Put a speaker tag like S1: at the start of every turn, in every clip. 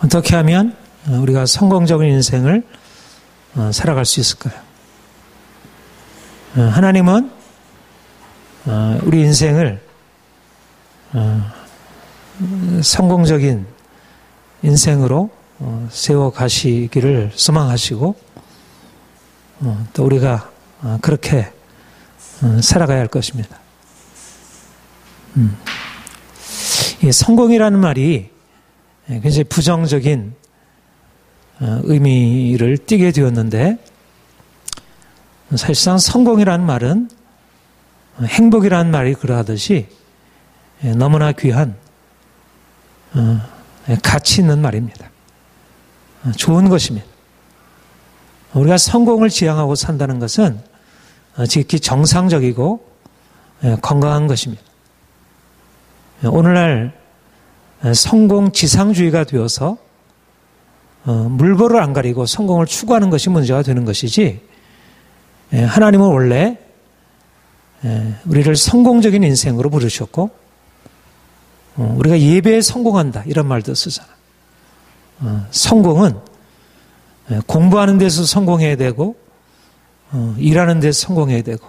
S1: 어떻게 하면 우리가 성공적인 인생을 살아갈 수 있을까요? 하나님은 우리 인생을 성공적인 인생으로 세워 가시기를 소망하시고 또 우리가 그렇게 살아가야 할 것입니다. 이 성공이라는 말이 굉장히 부정적인 의미를 띠게 되었는데 사실상 성공이라는 말은 행복이라는 말이 그러하듯이 너무나 귀한 가치 있는 말입니다. 좋은 것입니다. 우리가 성공을 지향하고 산다는 것은 지극히 정상적이고 건강한 것입니다. 오늘날 성공 지상주의가 되어서 물보를 안 가리고 성공을 추구하는 것이 문제가 되는 것이지, 하나님은 원래 우리를 성공적인 인생으로 부르셨고 우리가 예배에 성공한다 이런 말도 쓰잖아. 성공은 공부하는 데서 성공해야 되고 일하는 데서 성공해야 되고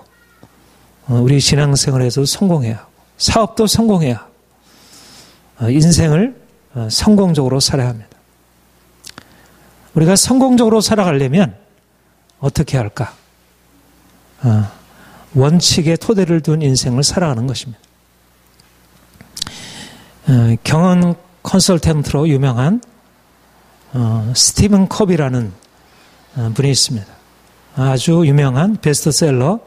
S1: 우리 신앙생활에서 성공해야 하고 사업도 성공해야 하고 인생을 성공적으로 살아야 합니다. 우리가 성공적으로 살아가려면 어떻게 할까? 원칙의 토대를 둔 인생을 살아가는 것입니다. 경영 컨설턴트로 유명한 스티븐 컵이라는 분이 있습니다. 아주 유명한 베스트셀러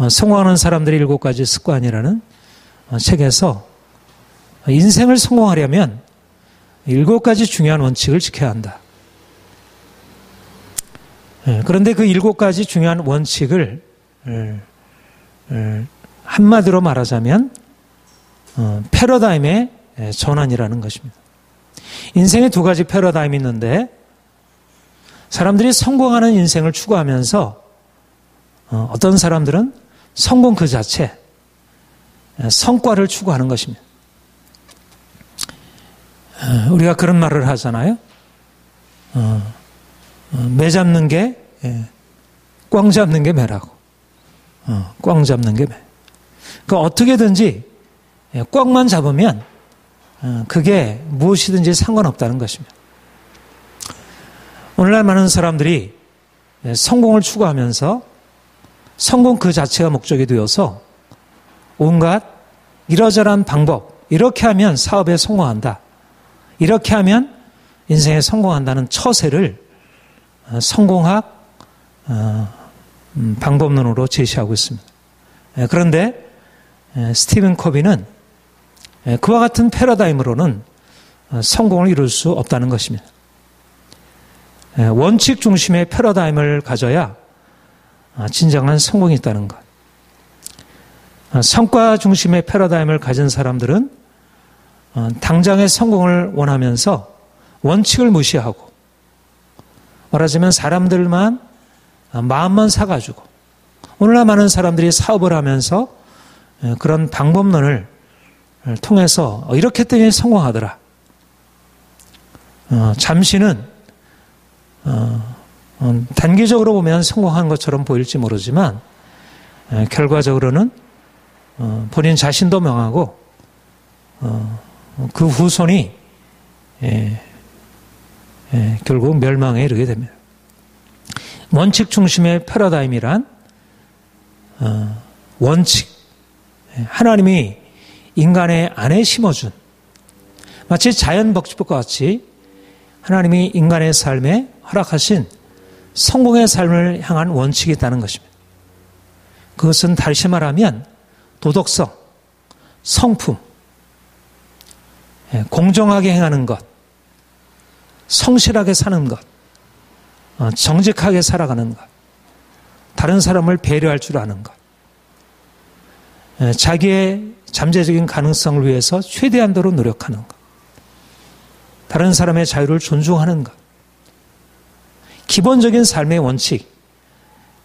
S1: 성공하는 사람들의 7가지 습관이라는 책에서 인생을 성공하려면 7가지 중요한 원칙을 지켜야 한다. 그런데 그 7가지 중요한 원칙을 한마디로 말하자면 패러다임의 전환이라는 것입니다. 인생에 2가지 패러다임이 있는데 사람들이 성공하는 인생을 추구하면서 어떤 사람들은 성공 그 자체, 성과를 추구하는 것입니다. 우리가 그런 말을 하잖아요. 매 잡는 게, 꽝 잡는 게 매라고. 꽝 잡는 게 매. 그 어떻게든지 꽝만 잡으면 그게 무엇이든지 상관없다는 것입니다. 오늘날 많은 사람들이 성공을 추구하면서 성공 그 자체가 목적이 되어서 온갖 이러저러한 방법, 이렇게 하면 사업에 성공한다, 이렇게 하면 인생에 성공한다는 처세를 성공학 방법론으로 제시하고 있습니다. 그런데 스티븐 커비는 그와 같은 패러다임으로는 성공을 이룰 수 없다는 것입니다. 원칙 중심의 패러다임을 가져야 진정한 성공이 있다는 것. 성과 중심의 패러다임을 가진 사람들은 당장의 성공을 원하면서 원칙을 무시하고, 말하자면 사람들만 마음만 사가지고, 오늘날 많은 사람들이 사업을 하면서 그런 방법론을 통해서 이렇게 했더니 성공하더라. 잠시는 단기적으로 보면 성공한 것처럼 보일지 모르지만 결과적으로는 본인 자신도 명하고 그 후손이 결국 멸망에 이르게 됩니다. 원칙 중심의 패러다임이란 원칙, 하나님이 인간의 안에 심어준, 마치 자연법칙과 같이 하나님이 인간의 삶에 허락하신 성공의 삶을 향한 원칙이 있다는 것입니다. 그것은 다시 말하면 도덕성, 성품, 공정하게 행하는 것, 성실하게 사는 것, 정직하게 살아가는 것, 다른 사람을 배려할 줄 아는 것, 자기의 잠재적인 가능성을 위해서 최대한도로 노력하는 것, 다른 사람의 자유를 존중하는 것, 기본적인 삶의 원칙,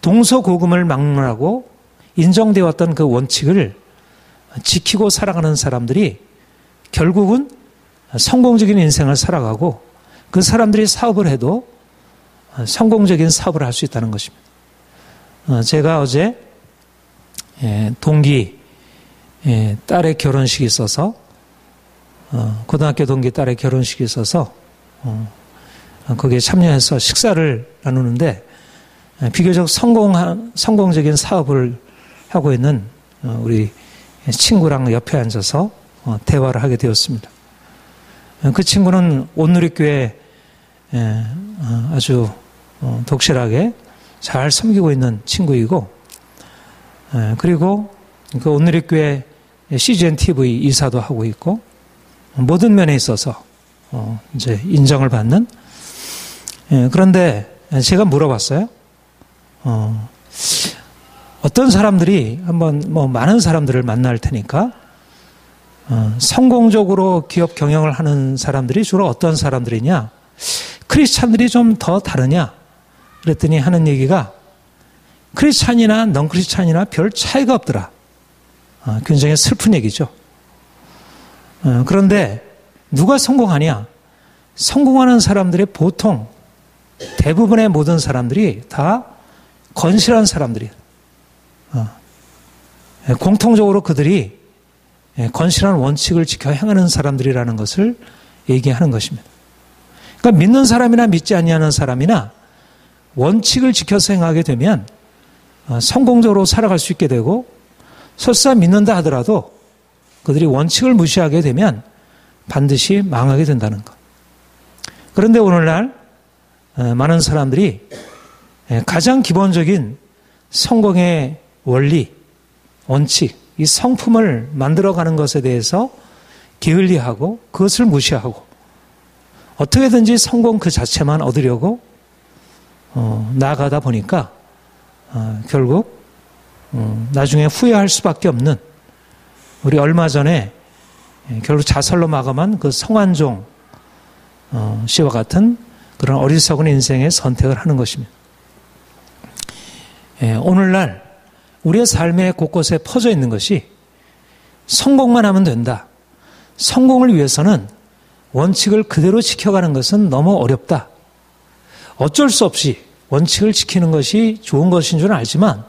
S1: 동서고금을 막론하고 인정되었던 그 원칙을 지키고 살아가는 사람들이 결국은 성공적인 인생을 살아가고 그 사람들이 사업을 해도 성공적인 사업을 할 수 있다는 것입니다. 제가 어제 동기 딸의 결혼식이 있어서 고등학교 동기 딸의 결혼식이 있어서 거기에 참여해서 식사를 나누는데 비교적 성공적인 사업을 하고 있는 우리 친구랑 옆에 앉아서 대화를 하게 되었습니다. 그 친구는 온누리교회 아주 독실하게 잘 섬기고 있는 친구이고, 그리고 그 온누리교회 CGN TV 이사도 하고 있고, 모든 면에 있어서 이제 인정을 받는. 그런데 제가 물어봤어요. 어떤 사람들이 한번 많은 사람들을 만날 테니까 성공적으로 기업 경영을 하는 사람들이 주로 어떤 사람들이냐? 크리스찬들이 좀 더 다르냐? 그랬더니 하는 얘기가 크리스찬이나 넌 크리스찬이나 별 차이가 없더라. 굉장히 슬픈 얘기죠. 그런데 누가 성공하냐? 성공하는 사람들의 보통 대부분의 모든 사람들이 다 건실한 사람들이에요. 공통적으로 그들이 건실한 원칙을 지켜 행하는 사람들이라는 것을 얘기하는 것입니다. 그러니까 믿는 사람이나 믿지 아니하는 사람이나 원칙을 지켜서 행하게 되면 성공적으로 살아갈 수 있게 되고, 설사 믿는다 하더라도 그들이 원칙을 무시하게 되면 반드시 망하게 된다는 것. 그런데 오늘날 많은 사람들이 가장 기본적인 성공의 원리, 원칙, 이 성품을 만들어가는 것에 대해서 게을리하고 그것을 무시하고 어떻게든지 성공 그 자체만 얻으려고 나아가다 보니까 결국 나중에 후회할 수밖에 없는, 우리 얼마 전에 결국 자살로 마감한 그 성완종 씨와 같은 그런 어리석은 인생의 선택을 하는 것입니다. 오늘날 우리의 삶의 곳곳에 퍼져 있는 것이 성공만 하면 된다. 성공을 위해서는 원칙을 그대로 지켜가는 것은 너무 어렵다. 어쩔 수 없이 원칙을 지키는 것이 좋은 것인 줄 알지만,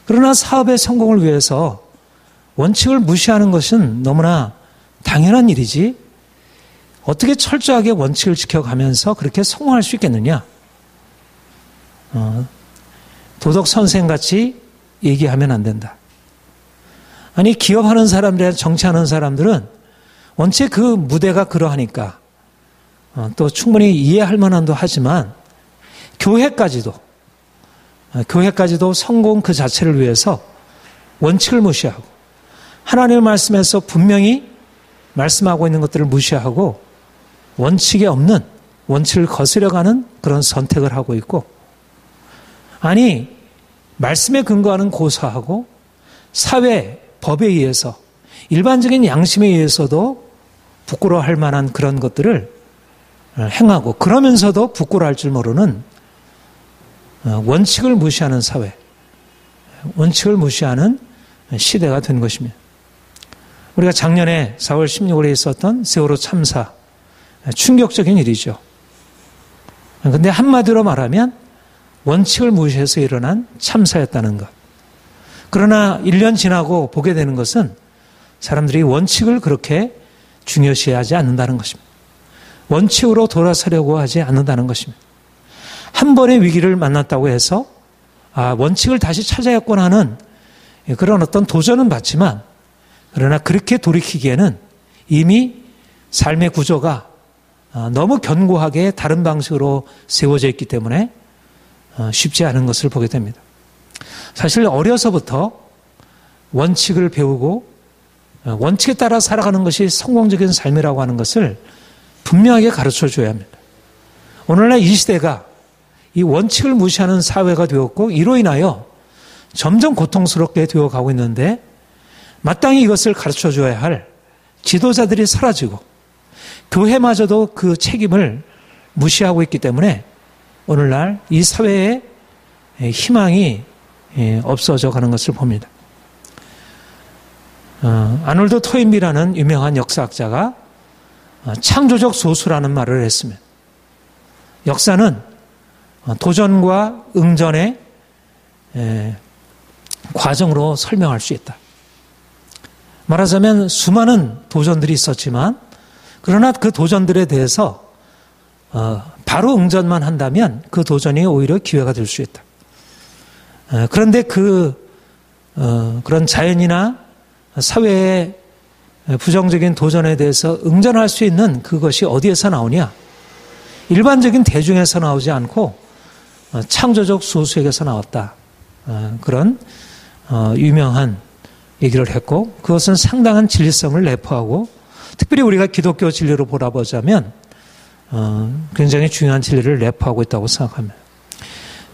S1: 그러나 사업의 성공을 위해서 원칙을 무시하는 것은 너무나 당연한 일이지 어떻게 철저하게 원칙을 지켜가면서 그렇게 성공할 수 있겠느냐. 도덕 선생같이 얘기하면 안 된다. 아니, 기업하는 사람들이나 정치하는 사람들은 원체 그 무대가 그러하니까 또 충분히 이해할 만한도 하지만 교회까지도 성공 그 자체를 위해서 원칙을 무시하고 하나님의 말씀에서 분명히 말씀하고 있는 것들을 무시하고 원칙이 없는, 원칙을 거스려가는 그런 선택을 하고 있고, 아니 말씀에 근거하는 고사하고 사회, 법에 의해서 일반적인 양심에 의해서도 부끄러워할 만한 그런 것들을 행하고, 그러면서도 부끄러워할 줄 모르는 원칙을 무시하는 사회, 원칙을 무시하는 시대가 된 것입니다. 우리가 작년에 4월 16일에 있었던 세월호 참사, 충격적인 일이죠. 그런데 한마디로 말하면 원칙을 무시해서 일어난 참사였다는 것. 그러나 1년 지나고 보게 되는 것은 사람들이 원칙을 그렇게 중요시하지 않는다는 것입니다. 원칙으로 돌아서려고 하지 않는다는 것입니다. 한 번의 위기를 만났다고 해서 원칙을 다시 찾아야겠구나 하는 그런 어떤 도전은 받지만, 그러나 그렇게 돌이키기에는 이미 삶의 구조가 너무 견고하게 다른 방식으로 세워져 있기 때문에 쉽지 않은 것을 보게 됩니다. 사실 어려서부터 원칙을 배우고 원칙에 따라 살아가는 것이 성공적인 삶이라고 하는 것을 분명하게 가르쳐 줘야 합니다. 오늘날 이 시대가 이 원칙을 무시하는 사회가 되었고, 이로 인하여 점점 고통스럽게 되어가고 있는데, 마땅히 이것을 가르쳐 줘야 할 지도자들이 사라지고 교회마저도 그 책임을 무시하고 있기 때문에 오늘날 이 사회에 희망이 없어져 가는 것을 봅니다. 아놀드 토인비라는 유명한 역사학자가 창조적 소수라는 말을 했으면 역사는 도전과 응전의 과정으로 설명할 수 있다. 말하자면 수많은 도전들이 있었지만 그러나 그 도전들에 대해서 바로 응전만 한다면 그 도전이 오히려 기회가 될 수 있다. 그런데 그런 자연이나 사회의 부정적인 도전에 대해서 응전할 수 있는 그것이 어디에서 나오냐? 일반적인 대중에서 나오지 않고 창조적 소수에게서 나왔다. 그런 유명한 얘기를 했고 그것은 상당한 진리성을 내포하고 특별히 우리가 기독교 진리로 보라보자면 굉장히 중요한 진리를 내포하고 있다고 생각합니다.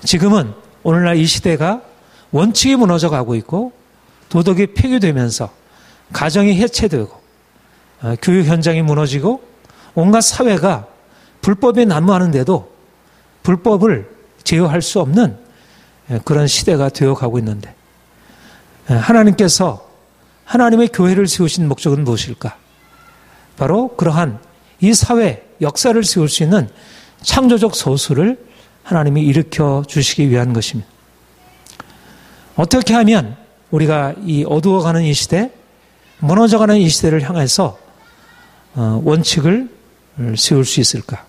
S1: 지금은 오늘날 이 시대가 원칙이 무너져 가고 있고 도덕이 폐기되면서 가정이 해체되고 교육 현장이 무너지고 온갖 사회가 불법에 난무하는데도 불법을 제어할 수 없는 그런 시대가 되어가고 있는데 하나님께서 하나님의 교회를 세우신 목적은 무엇일까? 바로 그러한 이 사회 역사를 세울 수 있는 창조적 소수를 하나님이 일으켜 주시기 위한 것입니다. 어떻게 하면 우리가 이 어두워가는 이 시대, 무너져가는 이 시대를 향해서 원칙을 세울 수 있을까?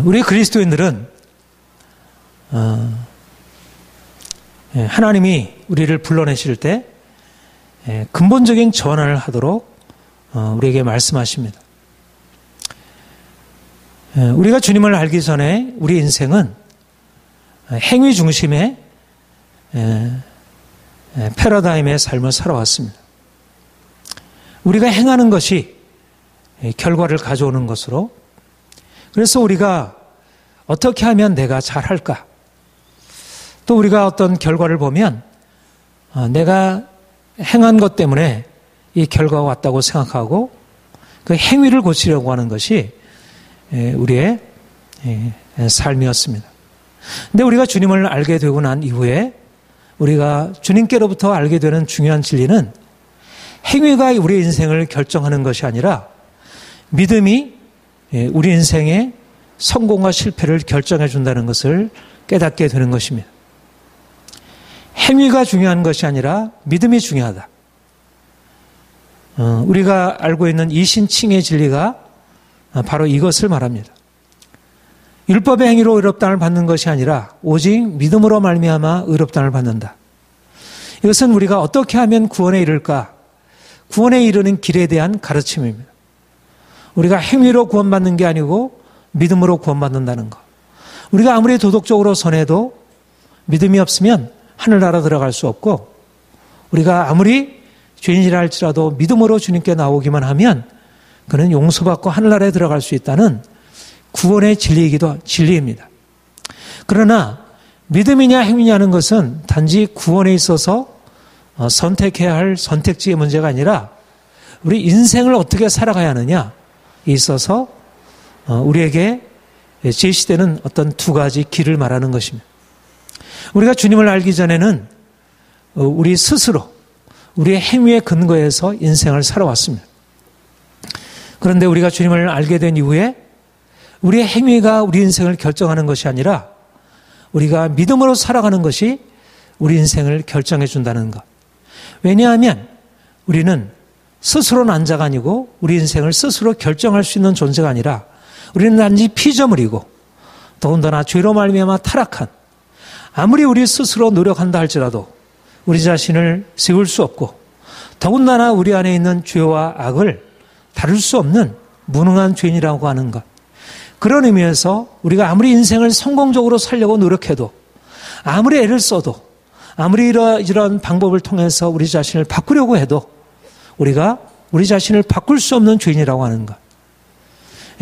S1: 우리 그리스도인들은 하나님이 우리를 불러내실 때 근본적인 전환을 하도록 우리에게 말씀하십니다. 우리가 주님을 알기 전에 우리 인생은 행위 중심의 패러다임의 삶을 살아왔습니다. 우리가 행하는 것이 결과를 가져오는 것으로 그래서 우리가 어떻게 하면 내가 잘할까? 또 우리가 어떤 결과를 보면 내가 행한 것 때문에 이 결과가 왔다고 생각하고 그 행위를 고치려고 하는 것이 우리의 삶이었습니다. 근데 우리가 주님을 알게 되고 난 이후에 우리가 주님께로부터 알게 되는 중요한 진리는 행위가 우리 인생을 결정하는 것이 아니라 믿음이 우리 인생의 성공과 실패를 결정해 준다는 것을 깨닫게 되는 것입니다. 행위가 중요한 것이 아니라 믿음이 중요하다. 우리가 알고 있는 이신칭의 진리가 바로 이것을 말합니다. 율법의 행위로 의롭다함을 받는 것이 아니라 오직 믿음으로 말미암아 의롭다함을 받는다. 이것은 우리가 어떻게 하면 구원에 이를까? 구원에 이르는 길에 대한 가르침입니다. 우리가 행위로 구원받는 게 아니고 믿음으로 구원받는다는 것. 우리가 아무리 도덕적으로 선해도 믿음이 없으면 하늘나라 들어갈 수 없고 우리가 아무리 죄인이라 할지라도 믿음으로 주님께 나오기만 하면 그는 용서받고 하늘나라에 들어갈 수 있다는 구원의 진리입니다. 그러나 믿음이냐 행위냐는 것은 단지 구원에 있어서 선택해야 할 선택지의 문제가 아니라 우리 인생을 어떻게 살아가야 하느냐에 있어서 우리에게 제시되는 어떤 두 가지 길을 말하는 것입니다. 우리가 주님을 알기 전에는 우리 스스로 우리의 행위에 근거해서 인생을 살아왔습니다. 그런데 우리가 주님을 알게 된 이후에 우리의 행위가 우리 인생을 결정하는 것이 아니라 우리가 믿음으로 살아가는 것이 우리 인생을 결정해 준다는 것. 왜냐하면 우리는 스스로 난 자가 아니고 우리 인생을 스스로 결정할 수 있는 존재가 아니라 우리는 단지 피조물이고 더군다나 죄로 말미암아 타락한 아무리 우리 스스로 노력한다 할지라도 우리 자신을 세울 수 없고 더군다나 우리 안에 있는 죄와 악을 다룰 수 없는 무능한 죄인이라고 하는 것. 그런 의미에서 우리가 아무리 인생을 성공적으로 살려고 노력해도 아무리 애를 써도 아무리 이런 방법을 통해서 우리 자신을 바꾸려고 해도 우리가 우리 자신을 바꿀 수 없는 죄인이라고 하는 것.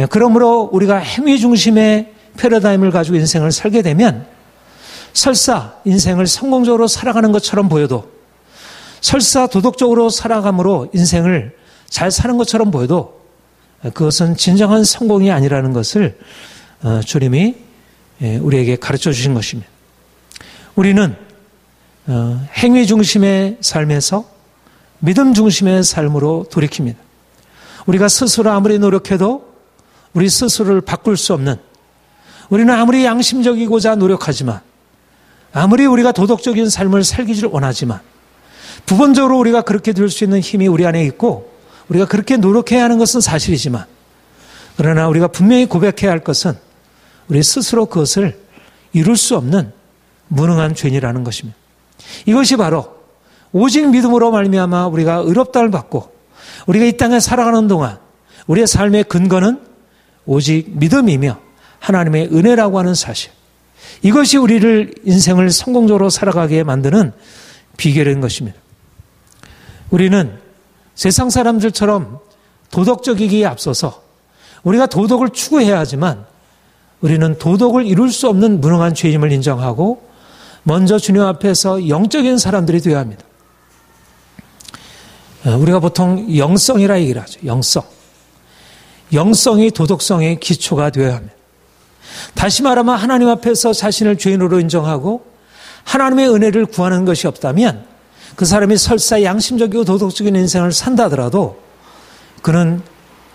S1: 그러므로 우리가 행위 중심의 패러다임을 가지고 인생을 살게 되면 설사 인생을 성공적으로 살아가는 것처럼 보여도 설사 도덕적으로 살아감으로 인생을 잘 사는 것처럼 보여도 그것은 진정한 성공이 아니라는 것을 주님이 우리에게 가르쳐 주신 것입니다. 우리는 행위 중심의 삶에서 믿음 중심의 삶으로 돌이킵니다. 우리가 스스로 아무리 노력해도 우리 스스로를 바꿀 수 없는, 우리는 아무리 양심적이고자 노력하지만, 아무리 우리가 도덕적인 삶을 살기를 원하지만, 부분적으로 우리가 그렇게 될 수 있는 힘이 우리 안에 있고 우리가 그렇게 노력해야 하는 것은 사실이지만, 그러나 우리가 분명히 고백해야 할 것은 우리 스스로 그것을 이룰 수 없는 무능한 죄인이라는 것입니다. 이것이 바로 오직 믿음으로 말미암아 우리가 의롭다를 받고 우리가 이 땅에 살아가는 동안 우리의 삶의 근거는 오직 믿음이며 하나님의 은혜라고 하는 사실, 이것이 우리를 인생을 성공적으로 살아가게 만드는 비결인 것입니다. 우리는 세상 사람들처럼 도덕적이기에 앞서서 우리가 도덕을 추구해야 하지만 우리는 도덕을 이룰 수 없는 무능한 죄임을 인정하고 먼저 주님 앞에서 영적인 사람들이 되어야 합니다. 우리가 보통 영성이라 얘기를 하죠. 영성이 도덕성의 기초가 되어야 합니다. 다시 말하면 하나님 앞에서 자신을 죄인으로 인정하고 하나님의 은혜를 구하는 것이 없다면 그 사람이 설사 양심적이고 도덕적인 인생을 산다 하더라도 그는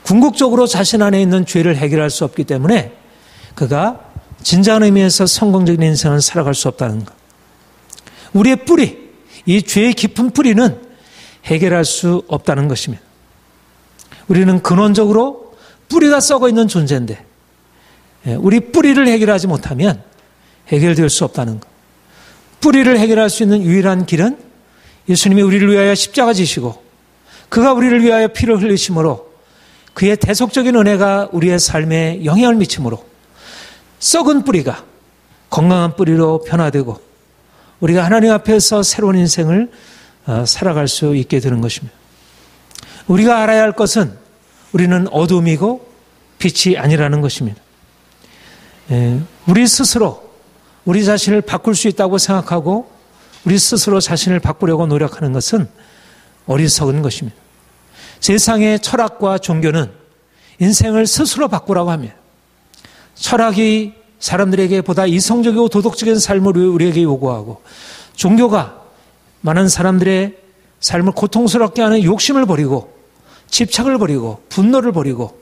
S1: 궁극적으로 자신 안에 있는 죄를 해결할 수 없기 때문에 그가 진정한 의미에서 성공적인 인생을 살아갈 수 없다는 것. 우리의 뿌리, 이 죄의 깊은 뿌리는 해결할 수 없다는 것입니다. 우리는 근원적으로 뿌리가 썩어 있는 존재인데 우리 뿌리를 해결하지 못하면 해결될 수 없다는 것. 뿌리를 해결할 수 있는 유일한 길은 예수님이 우리를 위하여 십자가 지시고 그가 우리를 위하여 피를 흘리심으로 그의 대속적인 은혜가 우리의 삶에 영향을 미치므로 썩은 뿌리가 건강한 뿌리로 변화되고 우리가 하나님 앞에서 새로운 인생을 살아갈 수 있게 되는 것입니다. 우리가 알아야 할 것은 우리는 어둠이고 빛이 아니라는 것입니다. 우리 스스로 우리 자신을 바꿀 수 있다고 생각하고 우리 스스로 자신을 바꾸려고 노력하는 것은 어리석은 것입니다. 세상의 철학과 종교는 인생을 스스로 바꾸라고 합니다. 철학이 사람들에게 보다 이성적이고 도덕적인 삶을 우리에게 요구하고 종교가 많은 사람들의 삶을 고통스럽게 하는 욕심을 버리고 집착을 버리고 분노를 버리고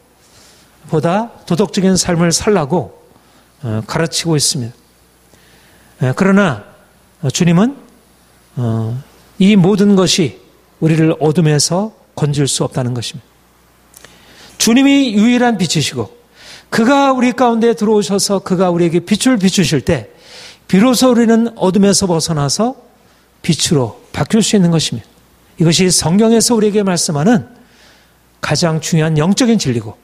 S1: 보다 도덕적인 삶을 살라고 가르치고 있습니다. 그러나 주님은 이 모든 것이 우리를 어둠에서 건질 수 없다는 것입니다. 주님이 유일한 빛이시고 그가 우리 가운데 들어오셔서 그가 우리에게 빛을 비추실 때 비로소 우리는 어둠에서 벗어나서 빛으로 바뀔 수 있는 것입니다. 이것이 성경에서 우리에게 말씀하는 가장 중요한 영적인 진리고,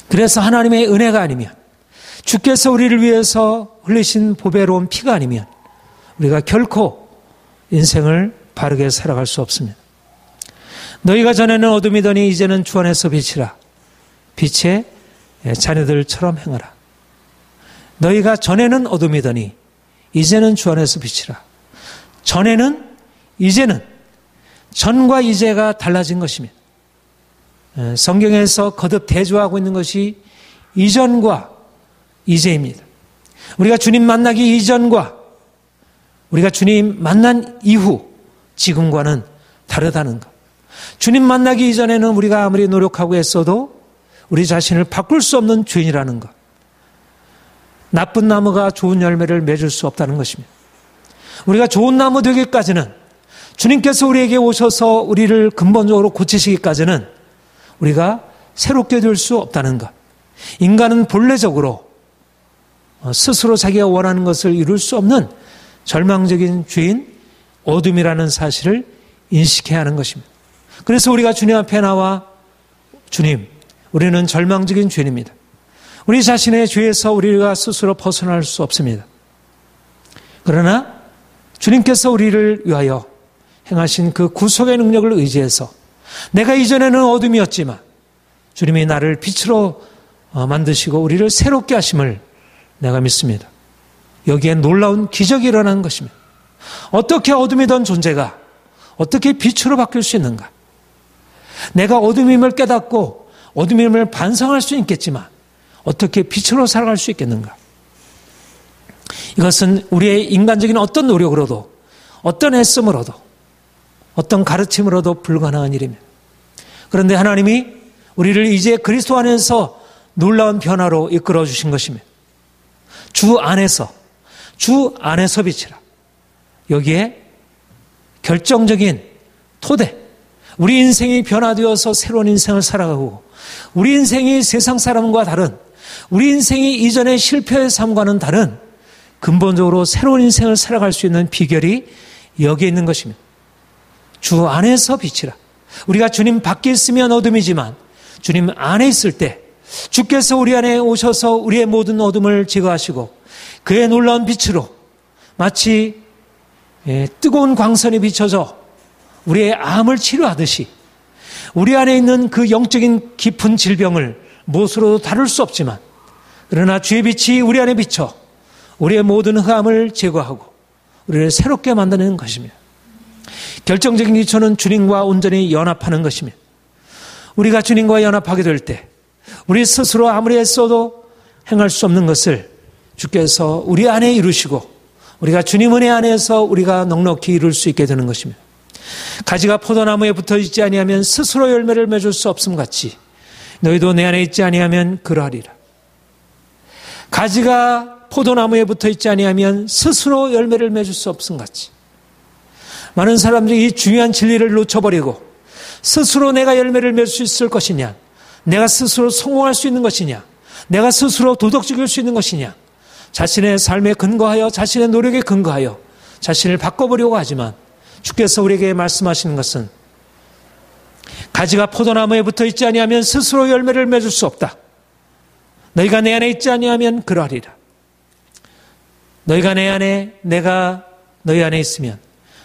S1: 그래서 하나님의 은혜가 아니면, 주께서 우리를 위해서 흘리신 보배로운 피가 아니면 우리가 결코 인생을 바르게 살아갈 수 없습니다. 너희가 전에는 어둠이더니 이제는 주 안에서 빛이라. 빛의 자녀들처럼 행하라. 너희가 전에는 어둠이더니 이제는 주 안에서 빛이라. 전에는, 이제는, 전과 이제가 달라진 것입니다. 성경에서 거듭 대조하고 있는 것이 이전과 이제입니다. 우리가 주님 만나기 이전과 우리가 주님 만난 이후 지금과는 다르다는 것. 주님 만나기 이전에는 우리가 아무리 노력하고 애써도 우리 자신을 바꿀 수 없는 죄인이라는 것. 나쁜 나무가 좋은 열매를 맺을 수 없다는 것입니다. 우리가 좋은 나무 되기까지는, 주님께서 우리에게 오셔서 우리를 근본적으로 고치시기까지는 우리가 새롭게 될 수 없다는 것. 인간은 본래적으로 스스로 자기가 원하는 것을 이룰 수 없는 절망적인 죄인, 어둠이라는 사실을 인식해야 하는 것입니다. 그래서 우리가 주님 앞에 나와, 주님, 우리는 절망적인 죄인입니다. 우리 자신의 죄에서 우리가 스스로 벗어날 수 없습니다. 그러나 주님께서 우리를 위하여 행하신 그 구속의 능력을 의지해서 내가 이전에는 어둠이었지만 주님이 나를 빛으로 만드시고 우리를 새롭게 하심을 내가 믿습니다. 여기에 놀라운 기적이 일어나는 것입니다. 어떻게 어둠이던 존재가 어떻게 빛으로 바뀔 수 있는가? 내가 어둠임을 깨닫고 어둠임을 반성할 수 있겠지만 어떻게 빛으로 살아갈 수 있겠는가? 이것은 우리의 인간적인 어떤 노력으로도, 어떤 애씀으로도, 어떤 가르침으로도 불가능한 일입니다. 그런데 하나님이 우리를 이제 그리스도 안에서 놀라운 변화로 이끌어 주신 것입니다. 주 안에서 빛이라. 여기에 결정적인 토대, 우리 인생이 변화되어서 새로운 인생을 살아가고 우리 인생이 세상 사람과 다른, 우리 인생이 이전의 실패의 삶과는 다른 근본적으로 새로운 인생을 살아갈 수 있는 비결이 여기에 있는 것입니다. 주 안에서 빛이라. 우리가 주님 밖에 있으면 어둠이지만 주님 안에 있을 때 주께서 우리 안에 오셔서 우리의 모든 어둠을 제거하시고 그의 놀라운 빛으로 마치 뜨거운 광선이 비춰져 우리의 암을 치료하듯이 우리 안에 있는 그 영적인 깊은 질병을 무엇으로도 다룰 수 없지만 그러나 주의 빛이 우리 안에 비쳐 우리의 모든 흑암을 제거하고 우리를 새롭게 만드는 것입니다. 결정적인 기초는 주님과 온전히 연합하는 것입니다. 우리가 주님과 연합하게 될 때 우리 스스로 아무리 애써도 행할 수 없는 것을 주께서 우리 안에 이루시고 우리가 주님 은혜 안에서 우리가 넉넉히 이룰 수 있게 되는 것입니다. 가지가 포도나무에 붙어 있지 아니하면 스스로 열매를 맺을 수 없음 같이 너희도 내 안에 있지 아니하면 그러하리라. 가지가 포도나무에 붙어 있지 아니하면 스스로 열매를 맺을 수 없음 같이 많은 사람들이 이 중요한 진리를 놓쳐버리고 스스로 내가 열매를 맺을 수 있을 것이냐, 내가 스스로 성공할 수 있는 것이냐, 내가 스스로 도덕적일 수 있는 것이냐, 자신의 삶에 근거하여 자신의 노력에 근거하여 자신을 바꿔보려고 하지만 주께서 우리에게 말씀하시는 것은 가지가 포도나무에 붙어 있지 아니하면 스스로 열매를 맺을 수 없다. 너희가 내 안에 있지 아니하면 그러하리라. 너희가 내 안에, 내가 너희 안에 있으면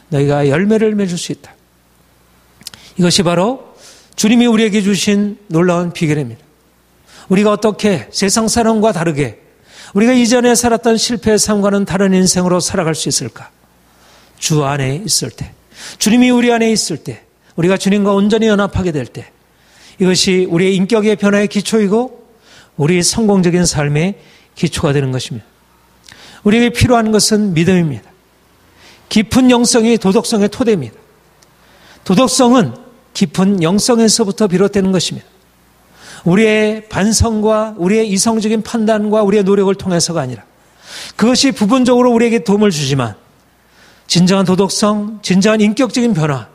S1: 너희가 열매를 맺을 수 있다. 이것이 바로 주님이 우리에게 주신 놀라운 비결입니다. 우리가 어떻게 세상 사람과 다르게 우리가 이전에 살았던 실패의 삶과는 다른 인생으로 살아갈 수 있을까? 주 안에 있을 때, 주님이 우리 안에 있을 때, 우리가 주님과 온전히 연합하게 될 때, 이것이 우리의 인격의 변화의 기초이고 우리의 성공적인 삶의 기초가 되는 것입니다. 우리에게 필요한 것은 믿음입니다. 깊은 영성이 도덕성의 토대입니다. 도덕성은 깊은 영성에서부터 비롯되는 것입니다. 우리의 반성과 우리의 이성적인 판단과 우리의 노력을 통해서가 아니라 그것이 부분적으로 우리에게 도움을 주지만 진정한 도덕성, 진정한 인격적인 변화,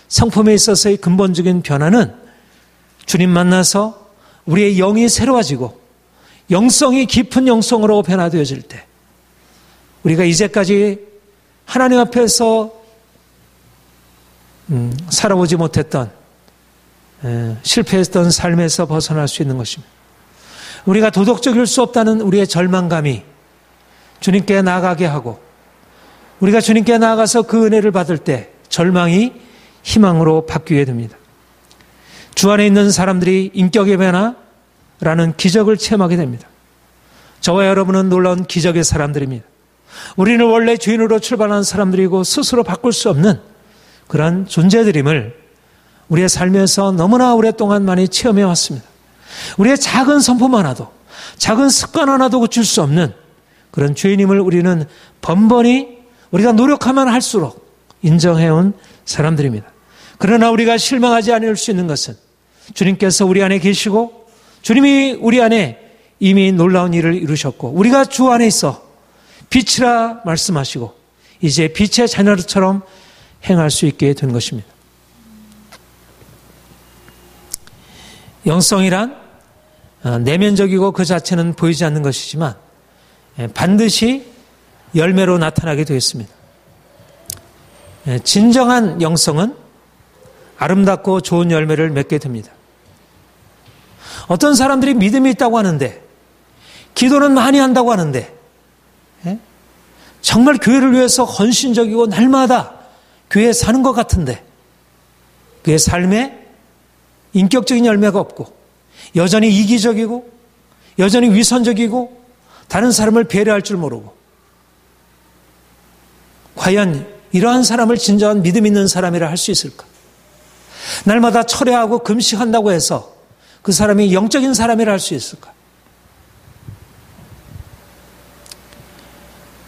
S1: 성품에 있어서의 근본적인 변화는 주님 만나서 우리의 영이 새로워지고 영성이 깊은 영성으로 변화되어질 때 우리가 이제까지 하나님 앞에서 살아오지 못했던 실패했던 삶에서 벗어날 수 있는 것입니다. 우리가 도덕적일 수 없다는 우리의 절망감이 주님께 나아가게 하고 우리가 주님께 나아가서 그 은혜를 받을 때 절망이 희망으로 바뀌게 됩니다. 주 안에 있는 사람들이 인격의 변화라는 기적을 체험하게 됩니다. 저와 여러분은 놀라운 기적의 사람들입니다. 우리는 원래 죄인으로 출발한 사람들이고 스스로 바꿀 수 없는 그런 존재들임을 우리의 삶에서 너무나 오랫동안 많이 체험해 왔습니다. 우리의 작은 성품 하나도, 작은 습관 하나도 고칠 수 없는 그런 죄인임을 우리는 번번이 우리가 노력하면 할수록 인정해온 사람들입니다. 그러나 우리가 실망하지 않을 수 있는 것은 주님께서 우리 안에 계시고 주님이 우리 안에 이미 놀라운 일을 이루셨고 우리가 주 안에 있어 빛이라 말씀하시고 이제 빛의 자녀처럼 행할 수 있게 된 것입니다. 영성이란 내면적이고 그 자체는 보이지 않는 것이지만 반드시 열매로 나타나게 되어 있습니다. 진정한 영성은 아름답고 좋은 열매를 맺게 됩니다. 어떤 사람들이 믿음이 있다고 하는데 기도는 많이 한다고 하는데 정말 교회를 위해서 헌신적이고 날마다 교회에 사는 것 같은데 그의 삶에 인격적인 열매가 없고 여전히 이기적이고 여전히 위선적이고 다른 사람을 배려할 줄 모르고 과연 이러한 사람을 진정한 믿음 있는 사람이라 할 수 있을까? 날마다 철회하고 금식한다고 해서 그 사람이 영적인 사람이라 할 수 있을까?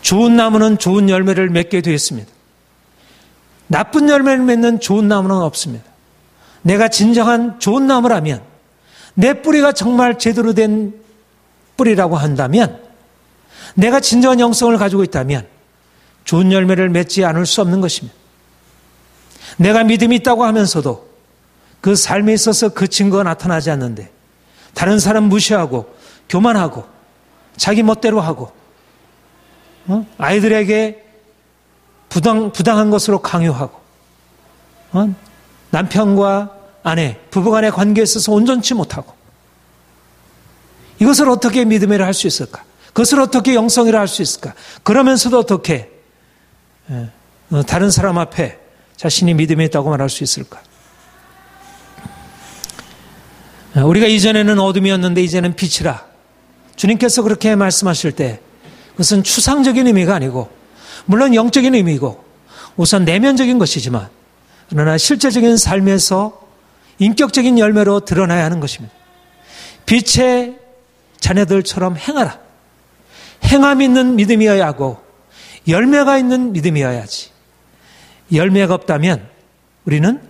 S1: 좋은 나무는 좋은 열매를 맺게 되어 있습니다. 나쁜 열매를 맺는 좋은 나무는 없습니다. 내가 진정한 좋은 나무라면, 내 뿌리가 정말 제대로 된 뿌리라고 한다면, 내가 진정한 영성을 가지고 있다면 좋은 열매를 맺지 않을 수 없는 것입니다. 내가 믿음이 있다고 하면서도 그 삶에 있어서 그 증거가 나타나지 않는데 다른 사람 무시하고 교만하고 자기 멋대로 하고 아이들에게 부당한 것으로 강요하고 남편과 아내, 부부간의 관계에 있어서 온전치 못하고 이것을 어떻게 믿음이라 할 수 있을까? 그것을 어떻게 영성이라 할 수 있을까? 그러면서도 어떻게 다른 사람 앞에 자신이 믿음이 있다고 말할 수 있을까? 우리가 이전에는 어둠이었는데 이제는 빛이라. 주님께서 그렇게 말씀하실 때 그것은 추상적인 의미가 아니고 물론 영적인 의미이고 우선 내면적인 것이지만 그러나 실제적인 삶에서 인격적인 열매로 드러나야 하는 것입니다. 빛의 자녀들처럼 행하라. 행함이 있는 믿음이어야 하고 열매가 있는 믿음이어야지. 열매가 없다면 우리는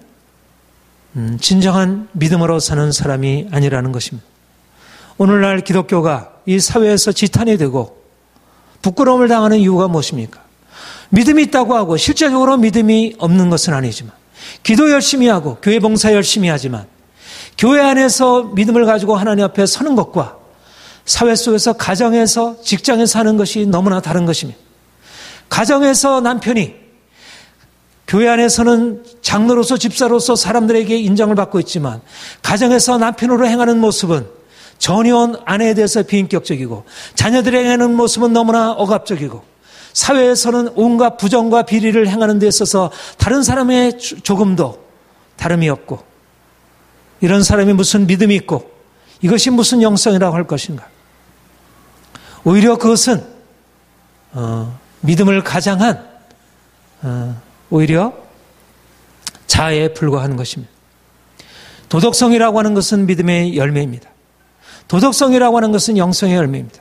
S1: 진정한 믿음으로 사는 사람이 아니라는 것입니다. 오늘날 기독교가 이 사회에서 지탄이 되고 부끄러움을 당하는 이유가 무엇입니까? 믿음이 있다고 하고 실제적으로 믿음이 없는 것은 아니지만 기도 열심히 하고 교회 봉사 열심히 하지만 교회 안에서 믿음을 가지고 하나님 앞에 서는 것과 사회 속에서 가정에서 직장에서 하는 것이 너무나 다른 것입니다. 가정에서 남편이 교회 안에서는 장로로서 집사로서 사람들에게 인정을 받고 있지만 가정에서 남편으로 행하는 모습은 전혀 아내에 대해서 비인격적이고 자녀들에게 하는 모습은 너무나 억압적이고 사회에서는 온갖 부정과 비리를 행하는 데 있어서 다른 사람의 조금도 다름이 없고 이런 사람이 무슨 믿음이 있고 이것이 무슨 영성이라고 할 것인가? 오히려 그것은 믿음을 가장한 오히려 자아에 불과한 것입니다. 도덕성이라고 하는 것은 믿음의 열매입니다. 도덕성이라고 하는 것은 영성의 열매입니다.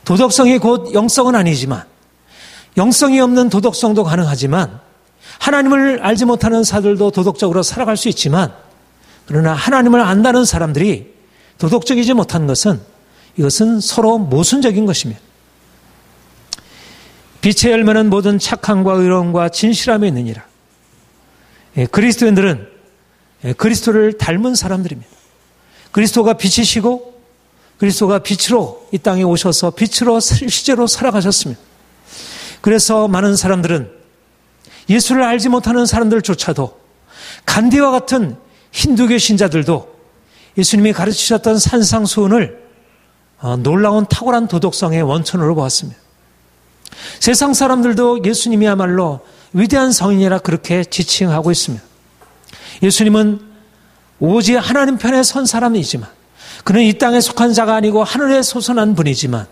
S1: 도덕성이 곧 영성은 아니지만 영성이 없는 도덕성도 가능하지만 하나님을 알지 못하는 사람들도 도덕적으로 살아갈 수 있지만 그러나 하나님을 안다는 사람들이 도덕적이지 못한 것은 이것은 서로 모순적인 것입니다. 빛의 열매는 모든 착함과 의로움과 진실함에 있느니라. 그리스도인들은 그리스도를 닮은 사람들입니다. 그리스도가 빛이시고 그리스도가 빛으로 이 땅에 오셔서 빛으로 실제로 살아가셨습니다. 그래서 많은 사람들은 예수를 알지 못하는 사람들조차도 간디와 같은 힌두교 신자들도 예수님이 가르치셨던 산상수훈을 놀라운 탁월한 도덕성의 원천으로 보았습니다. 세상 사람들도 예수님이야말로 위대한 성인이라 그렇게 지칭하고 있습니다. 예수님은 오직 하나님 편에 선 사람이지만 그는 이 땅에 속한 자가 아니고 하늘에 솟아난 분이지만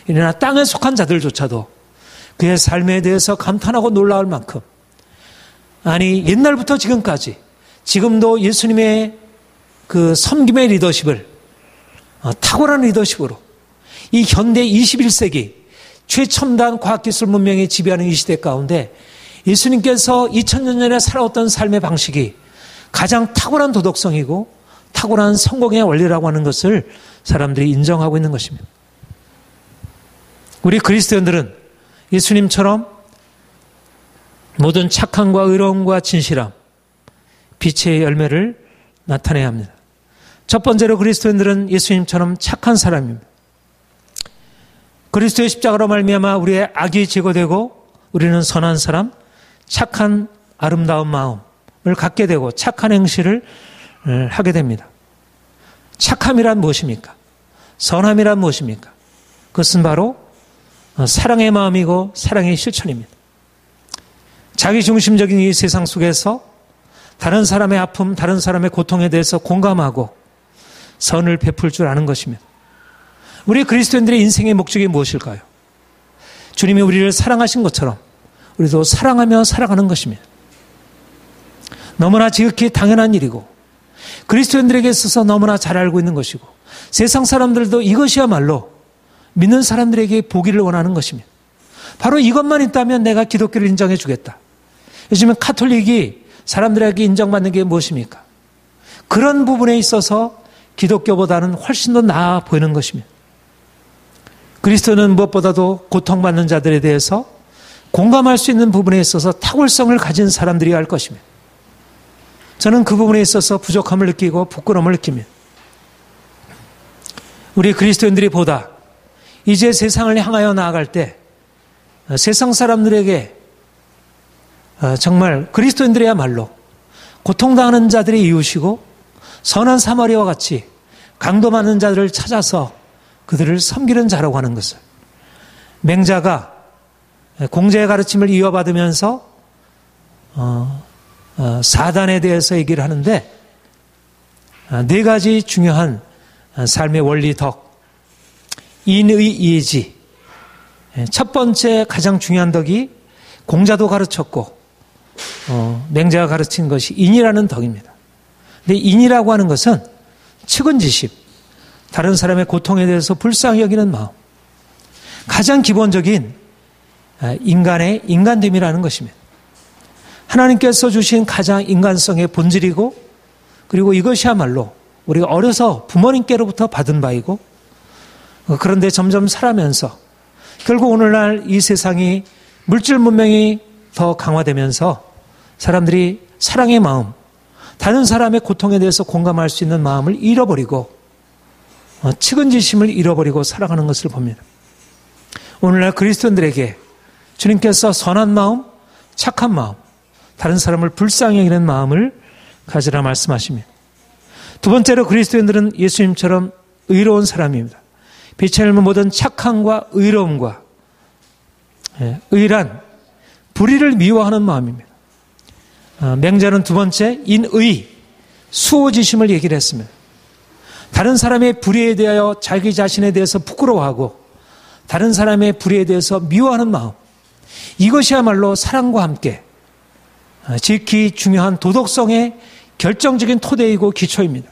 S1: 이러나 땅에 속한 자들조차도 그의 삶에 대해서 감탄하고 놀라울 만큼 아니 옛날부터 지금까지 지금도 예수님의 그 섬김의 리더십을 탁월한 리더십으로 이 현대 21세기 최첨단 과학기술 문명이 지배하는 이 시대 가운데 예수님께서 2000년 전에 살아왔던 삶의 방식이 가장 탁월한 도덕성이고 탁월한 성공의 원리라고 하는 것을 사람들이 인정하고 있는 것입니다. 우리 그리스도인들은 예수님처럼 모든 착함과 의로움과 진실함, 빛의 열매를 나타내야 합니다. 첫 번째로 그리스도인들은 예수님처럼 착한 사람입니다. 그리스도의 십자가로 말미암아 우리의 악이 제거되고 우리는 선한 사람, 착한 아름다운 마음을 갖게 되고 착한 행실을 하게 됩니다. 착함이란 무엇입니까? 선함이란 무엇입니까? 그것은 바로 사랑의 마음이고 사랑의 실천입니다. 자기중심적인 이 세상 속에서 다른 사람의 아픔, 다른 사람의 고통에 대해서 공감하고 선을 베풀 줄 아는 것입니다. 우리 그리스도인들의 인생의 목적이 무엇일까요? 주님이 우리를 사랑하신 것처럼 우리도 사랑하며 살아가는 것입니다. 너무나 지극히 당연한 일이고 그리스도인들에게 있어서 너무나 잘 알고 있는 것이고 세상 사람들도 이것이야말로 믿는 사람들에게 보기를 원하는 것입니다. 바로 이것만 있다면 내가 기독교를 인정해 주겠다. 요즘은 카톨릭이 사람들에게 인정받는 게 무엇입니까? 그런 부분에 있어서 기독교보다는 훨씬 더 나아 보이는 것입니다. 그리스도는 무엇보다도 고통받는 자들에 대해서 공감할 수 있는 부분에 있어서 탁월성을 가진 사람들이 할 것입니다. 저는 그 부분에 있어서 부족함을 느끼고 부끄러움을 느낍니다. 우리 그리스도인들이 보다 이제 세상을 향하여 나아갈 때 세상 사람들에게 정말 그리스도인들이야말로 고통당하는 자들이 이웃이고 선한 사마리아와 같이 강도 많은 자들을 찾아서 그들을 섬기는 자라고 하는 것을, 맹자가 공자의 가르침을 이어받으면서 사단에 대해서 얘기를 하는데, 네 가지 중요한 삶의 원리 덕, 인의 예지. 첫 번째 가장 중요한 덕이 공자도 가르쳤고 맹자가 가르친 것이 인이라는 덕입니다. 근데 인이라고 하는 것은 측은지심, 다른 사람의 고통에 대해서 불쌍히 여기는 마음, 가장 기본적인 인간의 인간됨이라는 것입니다. 하나님께서 주신 가장 인간성의 본질이고, 그리고 이것이야말로 우리가 어려서 부모님께로부터 받은 바이고, 그런데 점점 살아면서 결국 오늘날 이 세상이 물질 문명이 더 강화되면서 사람들이 사랑의 마음, 다른 사람의 고통에 대해서 공감할 수 있는 마음을 잃어버리고 측은지심을 잃어버리고 살아가는 것을 봅니다. 오늘날 그리스도인들에게 주님께서 선한 마음, 착한 마음, 다른 사람을 불쌍히 여기는 마음을 가지라 말씀하십니다. 두 번째로 그리스도인들은 예수님처럼 의로운 사람입니다. 빛의 열매 모든 착함과 의로움과 의란 불의를 미워하는 마음입니다. 맹자는 두 번째 인의, 수호지심을 얘기를 했습니다. 다른 사람의 불의에 대하여 자기 자신에 대해서 부끄러워하고 다른 사람의 불의에 대해서 미워하는 마음, 이것이야말로 사랑과 함께 지극히 중요한 도덕성의 결정적인 토대이고 기초입니다.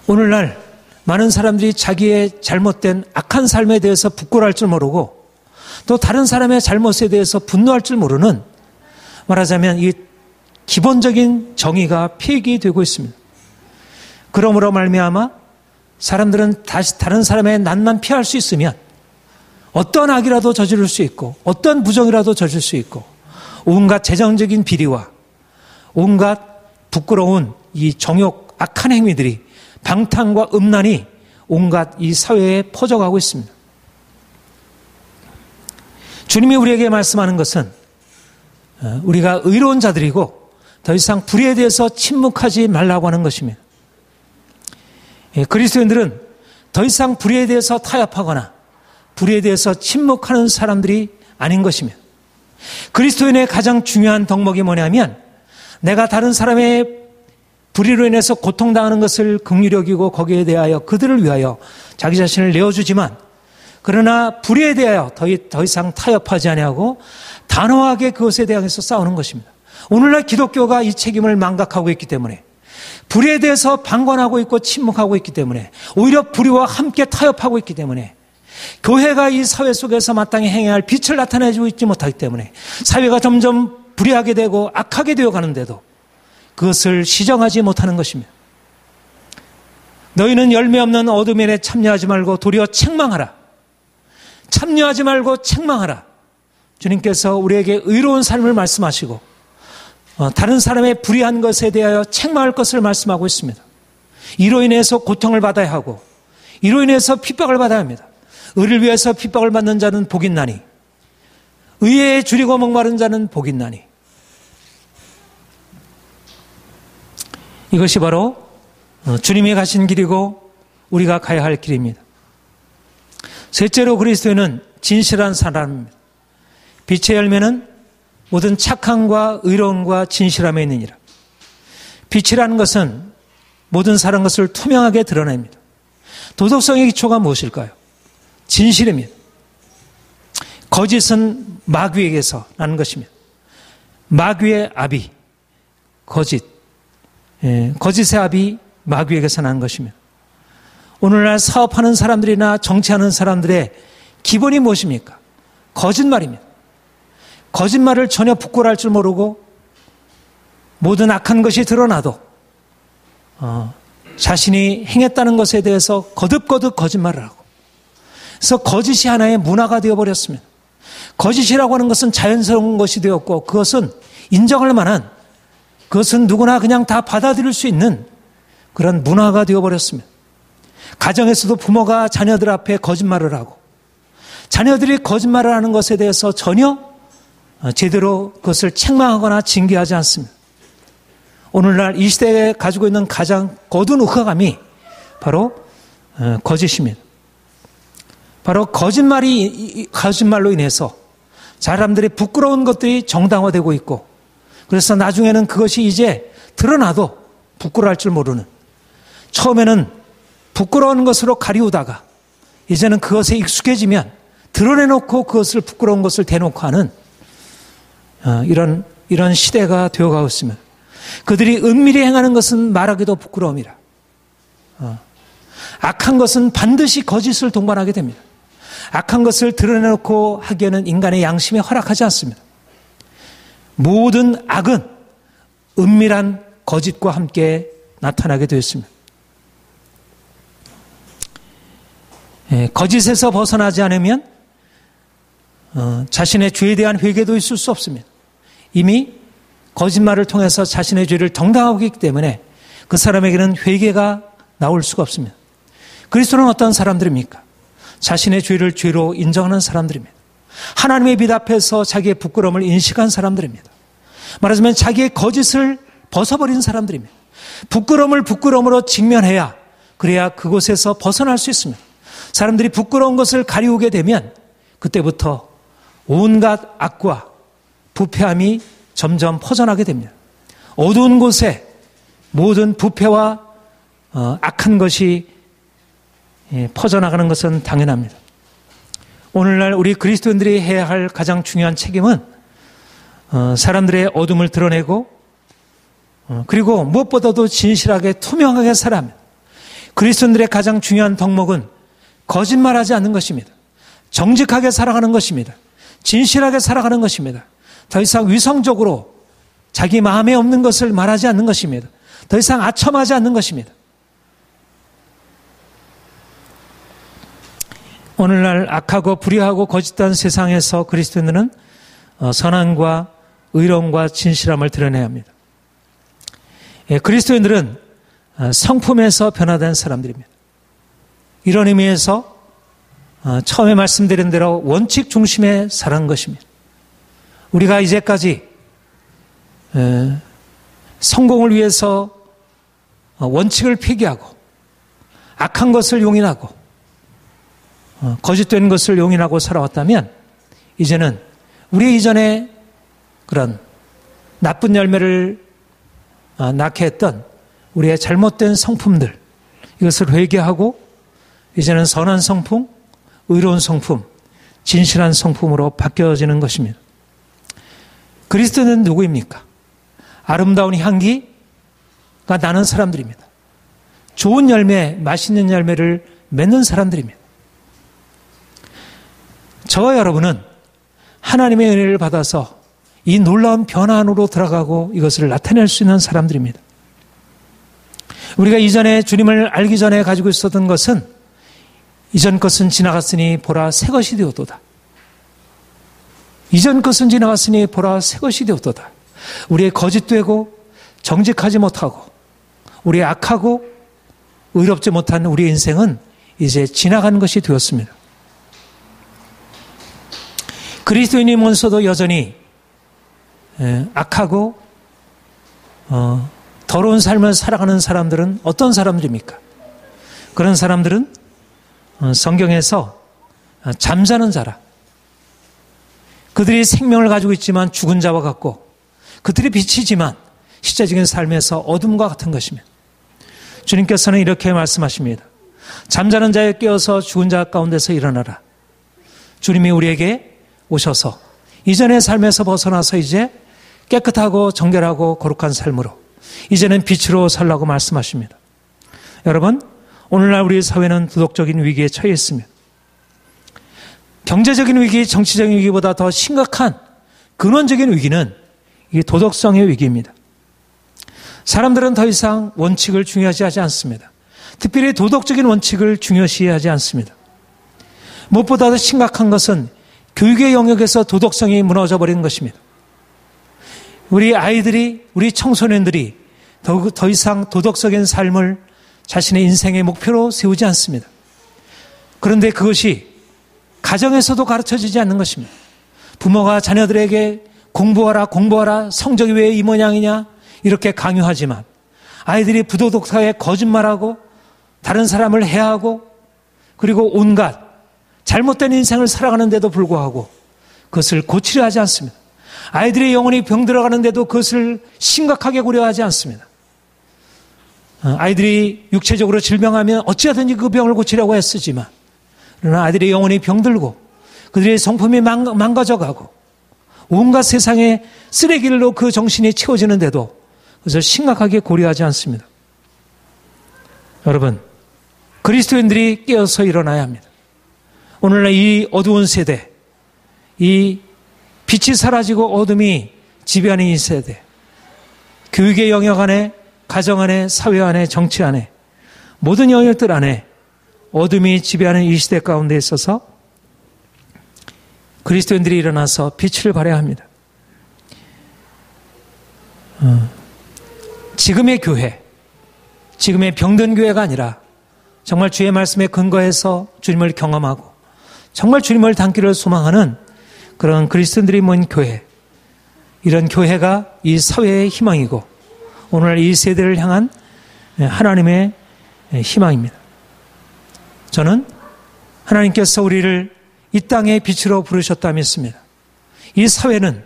S1: 오늘날 많은 사람들이 자기의 잘못된 악한 삶에 대해서 부끄러워할 줄 모르고 또 다른 사람의 잘못에 대해서 분노할 줄 모르는, 말하자면 이 기본적인 정의가 폐기되고 있습니다. 그러므로 말미암아 사람들은 다시 다른 사람의 난만 피할 수 있으면 어떤 악이라도 저지를 수 있고 어떤 부정이라도 저질 수 있고 온갖 재정적인 비리와 온갖 부끄러운 이 정욕 악한 행위들이, 방탕과 음란이 온갖 이 사회에 퍼져가고 있습니다. 주님이 우리에게 말씀하는 것은 우리가 의로운 자들이고 더 이상 불의에 대해서 침묵하지 말라고 하는 것입니다. 그리스도인들은 더 이상 불의에 대해서 타협하거나 불의에 대해서 침묵하는 사람들이 아닌 것입니다. 그리스도인의 가장 중요한 덕목이 뭐냐면, 내가 다른 사람의 불의로 인해서 고통당하는 것을 긍휼히 여기고 거기에 대하여 그들을 위하여 자기 자신을 내어주지만, 그러나 불의에 대하여 더 이상 타협하지 아니하고 단호하게 그것에 대해서 싸우는 것입니다. 오늘날 기독교가 이 책임을 망각하고 있기 때문에, 불의에 대해서 방관하고 있고 침묵하고 있기 때문에, 오히려 불의와 함께 타협하고 있기 때문에, 교회가 이 사회 속에서 마땅히 행해야 할 빛을 나타내주고 있지 못하기 때문에 사회가 점점 불의하게 되고 악하게 되어 가는데도 그것을 시정하지 못하는 것입니다. 너희는 열매 없는 어둠 일에 참여하지 말고 도리어 책망하라. 참여하지 말고 책망하라. 주님께서 우리에게 의로운 삶을 말씀하시고 다른 사람의 불의한 것에 대하여 책망할 것을 말씀하고 있습니다. 이로 인해서 고통을 받아야 하고 이로 인해서 핍박을 받아야 합니다. 의를 위해서 핍박을 받는 자는 복이 있나니 의에 줄이고 목마른 자는 복이 있나니. 이것이 바로 주님이 가신 길이고 우리가 가야 할 길입니다. 셋째로 그리스도인은 진실한 사람입니다. 빛의 열매는 모든 착함과 의로움과 진실함에 있느니라. 빛이라는 것은 모든 사는 것을 투명하게 드러냅니다. 도덕성의 기초가 무엇일까요? 진실입니다. 거짓은 마귀에게서 나는 것입니다. 마귀의 압이 거짓, 거짓의 압이 마귀에게서 나는 것입니다. 오늘날 사업하는 사람들이나 정치하는 사람들의 기본이 무엇입니까? 거짓말입니다. 거짓말을 전혀 부끄러워할 줄 모르고 모든 악한 것이 드러나도 자신이 행했다는 것에 대해서 거듭거듭 거짓말을 하고, 그래서 거짓이 하나의 문화가 되어버렸습니다. 거짓이라고 하는 것은 자연스러운 것이 되었고, 그것은 인정할 만한, 그것은 누구나 그냥 다 받아들일 수 있는 그런 문화가 되어버렸습니다. 가정에서도 부모가 자녀들 앞에 거짓말을 하고, 자녀들이 거짓말을 하는 것에 대해서 전혀 제대로 그것을 책망하거나 징계하지 않습니다. 오늘날 이 시대에 가지고 있는 가장 거둔 흑화감이 바로 거짓입니다. 바로 거짓말로 인해서 사람들의 부끄러운 것들이 정당화되고 있고, 그래서 나중에는 그것이 이제 드러나도 부끄러워할 줄 모르는, 처음에는 부끄러운 것으로 가리우다가 이제는 그것에 익숙해지면 드러내놓고 그것을 부끄러운 것을 대놓고 하는 이런 시대가 되어가고 있습니다. 그들이 은밀히 행하는 것은 말하기도 부끄러움이라. 악한 것은 반드시 거짓을 동반하게 됩니다. 악한 것을 드러내놓고 하기에는 인간의 양심에 허락하지 않습니다. 모든 악은 은밀한 거짓과 함께 나타나게 되었습니다. 거짓에서 벗어나지 않으면 자신의 죄에 대한 회개도 있을 수 없습니다. 이미 거짓말을 통해서 자신의 죄를 정당하고 있기 때문에 그 사람에게는 회개가 나올 수가 없습니다. 그리스도는 어떤 사람들입니까? 자신의 죄를 죄로 인정하는 사람들입니다. 하나님의 빛 앞에서 자기의 부끄러움을 인식한 사람들입니다. 말하자면 자기의 거짓을 벗어버린 사람들입니다. 부끄러움을 부끄러움으로 직면해야, 그래야 그곳에서 벗어날 수 있습니다. 사람들이 부끄러운 것을 가리우게 되면 그때부터 온갖 악과 부패함이 점점 퍼져나게 됩니다. 어두운 곳에 모든 부패와 악한 것이 퍼져나가는 것은 당연합니다. 오늘날 우리 그리스도인들이 해야 할 가장 중요한 책임은 사람들의 어둠을 드러내고, 그리고 무엇보다도 진실하게 투명하게 살아야 합니다. 그리스도인들의 가장 중요한 덕목은 거짓말하지 않는 것입니다. 정직하게 살아가는 것입니다. 진실하게 살아가는 것입니다. 더 이상 위성적으로 자기 마음에 없는 것을 말하지 않는 것입니다. 더 이상 아첨하지 않는 것입니다. 오늘날 악하고 불의하고 거짓된 세상에서 그리스도인들은 선함과 의로움과 진실함을 드러내야 합니다. 그리스도인들은 성품에서 변화된 사람들입니다. 이런 의미에서 처음에 말씀드린 대로 원칙 중심에 살아가는 것입니다. 우리가 이제까지 성공을 위해서 원칙을 폐기하고 악한 것을 용인하고 거짓된 것을 용인하고 살아왔다면, 이제는 우리 이전에 그런 나쁜 열매를 낳게 했던 우리의 잘못된 성품들, 이것을 회개하고 이제는 선한 성품, 의로운 성품, 진실한 성품으로 바뀌어지는 것입니다. 그리스도는 누구입니까? 아름다운 향기가 나는 사람들입니다. 좋은 열매, 맛있는 열매를 맺는 사람들입니다. 저와 여러분은 하나님의 은혜를 받아서 이 놀라운 변화 안으로 들어가고 이것을 나타낼 수 있는 사람들입니다. 우리가 이전에 주님을 알기 전에 가지고 있었던 것은, 이전 것은 지나갔으니 보라 새 것이 되었도다. 이전 것은 지나갔으니 보라 새 것이 되었도다. 우리의 거짓되고 정직하지 못하고 우리의 악하고 의롭지 못한 우리의 인생은 이제 지나간 것이 되었습니다. 그리스도인이면서도 여전히 악하고 더러운 삶을 살아가는 사람들은 어떤 사람들입니까? 그런 사람들은 성경에서 잠자는 자라, 그들이 생명을 가지고 있지만 죽은 자와 같고, 그들이 빛이지만 실제적인 삶에서 어둠과 같은 것이며, 주님께서는 이렇게 말씀하십니다. 잠자는 자에 깨어서 죽은 자 가운데서 일어나라. 주님이 우리에게 오셔서 이전의 삶에서 벗어나서 이제 깨끗하고 정결하고 거룩한 삶으로 이제는 빛으로 살라고 말씀하십니다. 여러분, 오늘날 우리 사회는 도덕적인 위기에 처해 있습니다. 경제적인 위기, 정치적인 위기보다 더 심각한 근원적인 위기는 이 도덕성의 위기입니다. 사람들은 더 이상 원칙을 중요시하지 않습니다. 특별히 도덕적인 원칙을 중요시하지 않습니다. 무엇보다도 심각한 것은 교육의 영역에서 도덕성이 무너져 버린 것입니다. 우리 아이들이, 우리 청소년들이 더 이상 도덕적인 삶을 자신의 인생의 목표로 세우지 않습니다. 그런데 그것이 가정에서도 가르쳐지지 않는 것입니다. 부모가 자녀들에게 공부하라, 성적이 왜 이 모양이냐 이렇게 강요하지만 아이들이 부도덕하게 거짓말하고 다른 사람을 해하고 그리고 온갖 잘못된 인생을 살아가는데도 불구하고 그것을 고치려 하지 않습니다. 아이들의 영혼이 병들어가는데도 그것을 심각하게 고려하지 않습니다. 아이들이 육체적으로 질병하면 어찌하든지 그 병을 고치려고 애쓰지만 그러나 아이들의 영혼이 병들고 그들의 성품이 망가져가고 온갖 세상의 쓰레기로 그 정신이 채워지는데도 그것을 심각하게 고려하지 않습니다. 여러분, 그리스도인들이 깨어서 일어나야 합니다. 오늘날 이 어두운 세대, 이 빛이 사라지고 어둠이 지배하는 이 세대, 교육의 영역 안에, 가정 안에, 사회 안에, 정치 안에, 모든 영역들 안에 어둠이 지배하는 이 시대 가운데 있어서 그리스도인들이 일어나서 빛을 발해야 합니다. 지금의 교회, 지금의 병든 교회가 아니라 정말 주의 말씀에 근거해서 주님을 경험하고 정말 주님을 닮기를 소망하는 그런 그리스도인들이 모인 교회, 이런 교회가 이 사회의 희망이고 오늘 이 세대를 향한 하나님의 희망입니다. 저는 하나님께서 우리를 이 땅의 빛으로 부르셨다 믿습니다. 이 사회는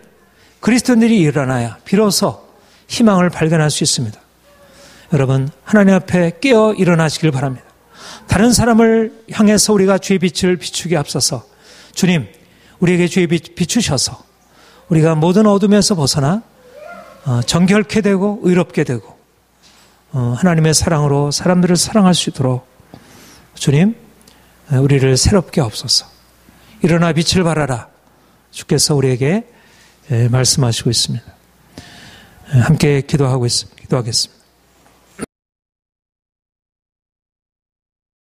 S1: 그리스도인들이 일어나야 비로소 희망을 발견할 수 있습니다. 여러분, 하나님 앞에 깨어 일어나시길 바랍니다. 다른 사람을 향해서 우리가 주의 빛을 비추기 앞서서 주님, 우리에게 주의 빛 비추셔서 우리가 모든 어둠에서 벗어나 정결케 되고 의롭게 되고 하나님의 사랑으로 사람들을 사랑할 수 있도록 주님, 우리를 새롭게 하옵소서. 일어나 빛을 발하라. 주께서 우리에게 말씀하시고 있습니다. 함께 기도하겠습니다.